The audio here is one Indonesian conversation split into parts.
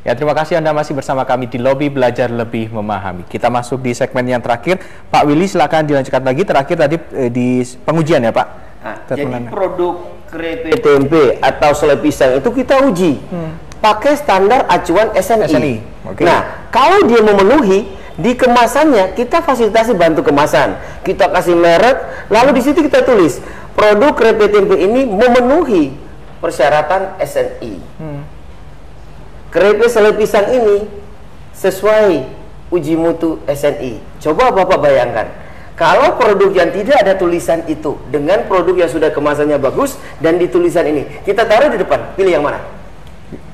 Ya, terima kasih Anda masih bersama kami di Lobby Belajar Lebih Memahami. Kita masuk di segmen yang terakhir. Pak Willy, silakan dilanjutkan lagi. Terakhir tadi di pengujian ya Pak. Nah, jadi produk keripik tempe atau selai pisang itu kita uji pakai standar acuan SNI. Okay. Nah, kalau dia memenuhi di kemasannya, kita fasilitasi bantu kemasan. Kita kasih merek, lalu di situ kita tulis produk keripik tempe ini memenuhi persyaratan SNI. Keripik selai pisang ini sesuai uji mutu SNI. Coba Bapak bayangkan, kalau produk yang tidak ada tulisan itu dengan produk yang sudah kemasannya bagus dan di tulisan ini, kita taruh di depan, pilih yang mana?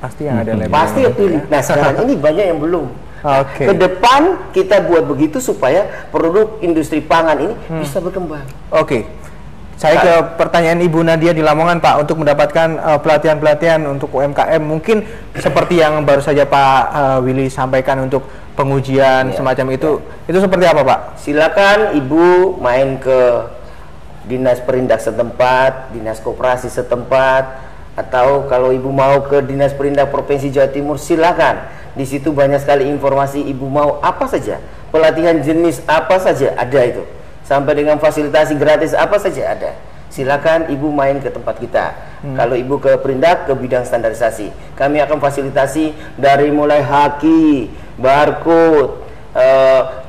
Pasti yang ada label. Pasti pilih. Nah, sekarang ini banyak yang belum. Oke. Ke depan kita buat begitu supaya produk industri pangan ini bisa berkembang. Oke. Saya ke pertanyaan Ibu Nadia di Lamongan, Pak, untuk mendapatkan pelatihan-pelatihan untuk UMKM, mungkin seperti yang baru saja Pak Willy sampaikan untuk pengujian semacam itu seperti apa, Pak? Silakan Ibu main ke Dinas Perindak setempat, Dinas Koperasi setempat, atau kalau Ibu mau ke Dinas Perindak Provinsi Jawa Timur, silakan. Di situ banyak sekali informasi. Ibu mau apa saja, pelatihan jenis apa saja ada itu. Sampai dengan fasilitasi gratis apa saja ada. Silakan Ibu main ke tempat kita. Kalau Ibu ke Perindak, ke bidang standarisasi, kami akan fasilitasi dari mulai haki, barcode,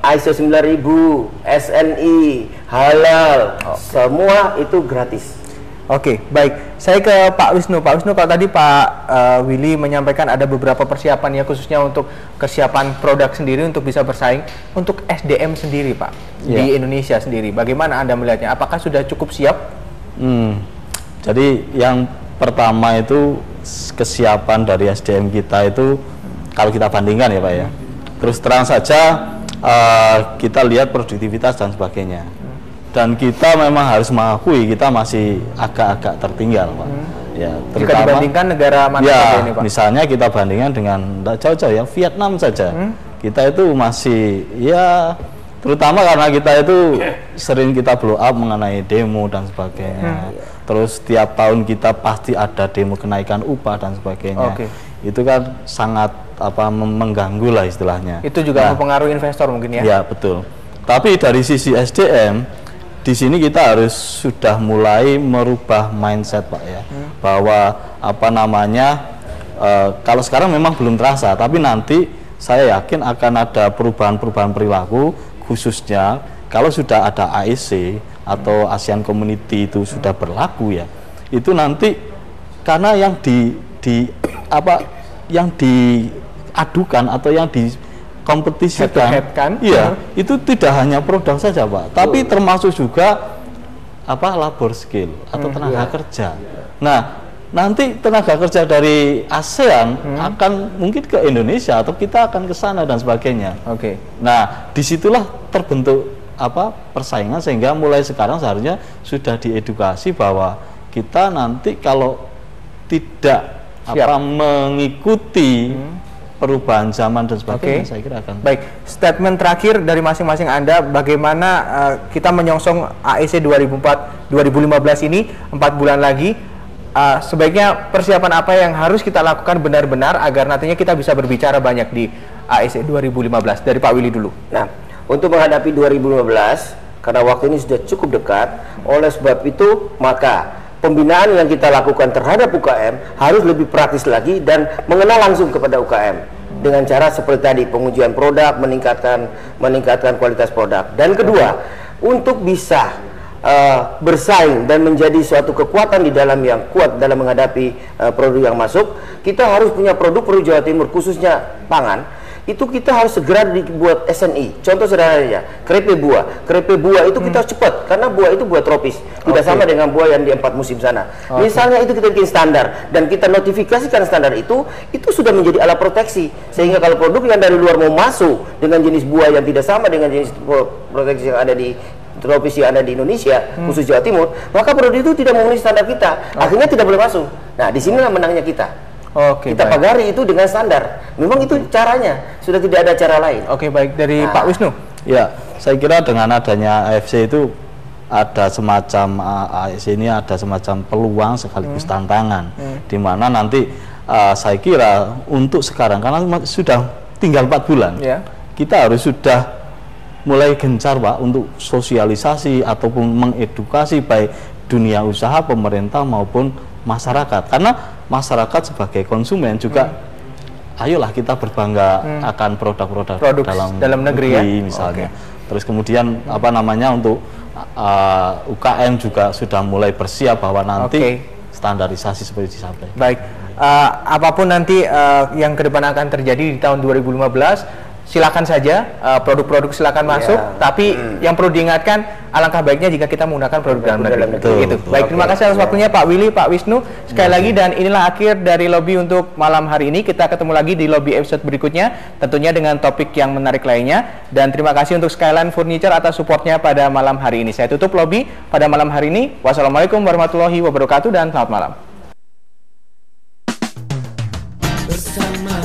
ISO 9000, SNI, halal, semua itu gratis. Oke, baik. Saya ke Pak Wisnu. Pak Wisnu, kalau tadi Pak Willy menyampaikan ada beberapa persiapan ya, khususnya untuk kesiapan produk sendiri untuk bisa bersaing. Untuk SDM sendiri, Pak, di Indonesia sendiri, bagaimana Anda melihatnya? Apakah sudah cukup siap? Jadi yang pertama itu kesiapan dari SDM kita itu, kalau kita bandingkan ya Pak ya, terus terang saja kita lihat produktivitas dan sebagainya. Dan kita memang harus mengakui kita masih agak-agak tertinggal, Pak. Ya, terutama jika dibandingkan negara mana saja ini, Pak? Misalnya kita bandingkan dengan tidak jauh-jauh ya, Vietnam saja. Kita itu masih ya, terutama karena kita itu sering kita blow up mengenai demo dan sebagainya. Terus tiap tahun kita pasti ada demo kenaikan upah dan sebagainya. Itu kan sangat mengganggu lah istilahnya. Itu juga mempengaruhi investor mungkin ya? Ya, betul. Tapi dari sisi SDM, di sini kita harus sudah mulai merubah mindset, Pak ya, bahwa kalau sekarang memang belum terasa, tapi nanti saya yakin akan ada perubahan-perubahan perilaku, khususnya kalau sudah ada ASC atau ASEAN Community itu sudah berlaku ya, itu nanti karena yang diadukan atau yang dikompetisikan, iya, itu tidak hanya produk saja, Pak, tapi termasuk juga labor skill atau tenaga kerja. Nah, nanti tenaga kerja dari ASEAN akan mungkin ke Indonesia atau kita akan ke sana dan sebagainya. Nah, disitulah terbentuk persaingan, sehingga mulai sekarang seharusnya sudah diedukasi bahwa kita nanti kalau tidak mengikuti perubahan zaman dan sebagainya, saya kira akan. Baik, statement terakhir dari masing-masing Anda, bagaimana kita menyongsong AEC 2015 ini 4 bulan lagi, sebaiknya persiapan apa yang harus kita lakukan benar-benar agar nantinya kita bisa berbicara banyak di AEC 2015? Dari Pak Willy dulu. Nah, untuk menghadapi 2015, karena waktu ini sudah cukup dekat, oleh sebab itu maka pembinaan yang kita lakukan terhadap UKM harus lebih praktis lagi dan mengenal langsung kepada UKM dengan cara seperti tadi, pengujian produk, meningkatkan kualitas produk. Dan kedua, untuk bisa bersaing dan menjadi suatu kekuatan di dalam yang kuat dalam menghadapi produk yang masuk, kita harus punya produk Jawa Timur, khususnya pangan. Itu kita harus segera dibuat SNI. Contoh sederhananya, keripik buah. Keripik buah itu kita cepat, karena buah itu buah tropis. Tidak sama dengan buah yang di 4 musim sana. Misalnya itu kita bikin standar, dan kita notifikasikan standar itu sudah menjadi alat proteksi. Sehingga kalau produk yang dari luar mau masuk dengan jenis buah yang tidak sama dengan jenis proteksi yang ada di tropis yang ada di Indonesia, khusus Jawa Timur, maka produk itu tidak memenuhi standar kita. Akhirnya tidak boleh masuk. Nah, disinilah menangnya kita. Kita pagari itu dengan standar. Memang itu caranya, sudah tidak ada cara lain. Baik, dari Pak Wisnu. Ya, saya kira dengan adanya AFC itu ada semacam ini ada semacam peluang sekaligus tantangan, di mana nanti saya kira untuk sekarang karena sudah tinggal 4 bulan, kita harus sudah mulai gencar Pak untuk sosialisasi ataupun mengedukasi baik dunia usaha, pemerintah maupun masyarakat, karena masyarakat sebagai konsumen juga ayolah kita berbangga akan produk-produk dalam negeri misalnya. Terus kemudian apa namanya untuk UKM juga sudah mulai bersiap bahwa nanti standarisasi seperti disampaikan. Baik, apapun nanti yang ke depan akan terjadi di tahun 2015, silakan saja produk-produk silakan masuk, tapi yang perlu diingatkan alangkah baiknya jika kita menggunakan produk dalam negeri. Gitu. Baik, terima kasih atas waktunya Pak Willy, Pak Wisnu sekali lagi, dan inilah akhir dari lobby untuk malam hari ini. Kita ketemu lagi di lobby episode berikutnya, tentunya dengan topik yang menarik lainnya. Dan terima kasih untuk Skyline Furniture atas supportnya pada malam hari ini. Saya tutup lobby pada malam hari ini. Wassalamualaikum warahmatullahi wabarakatuh dan selamat malam. Bersama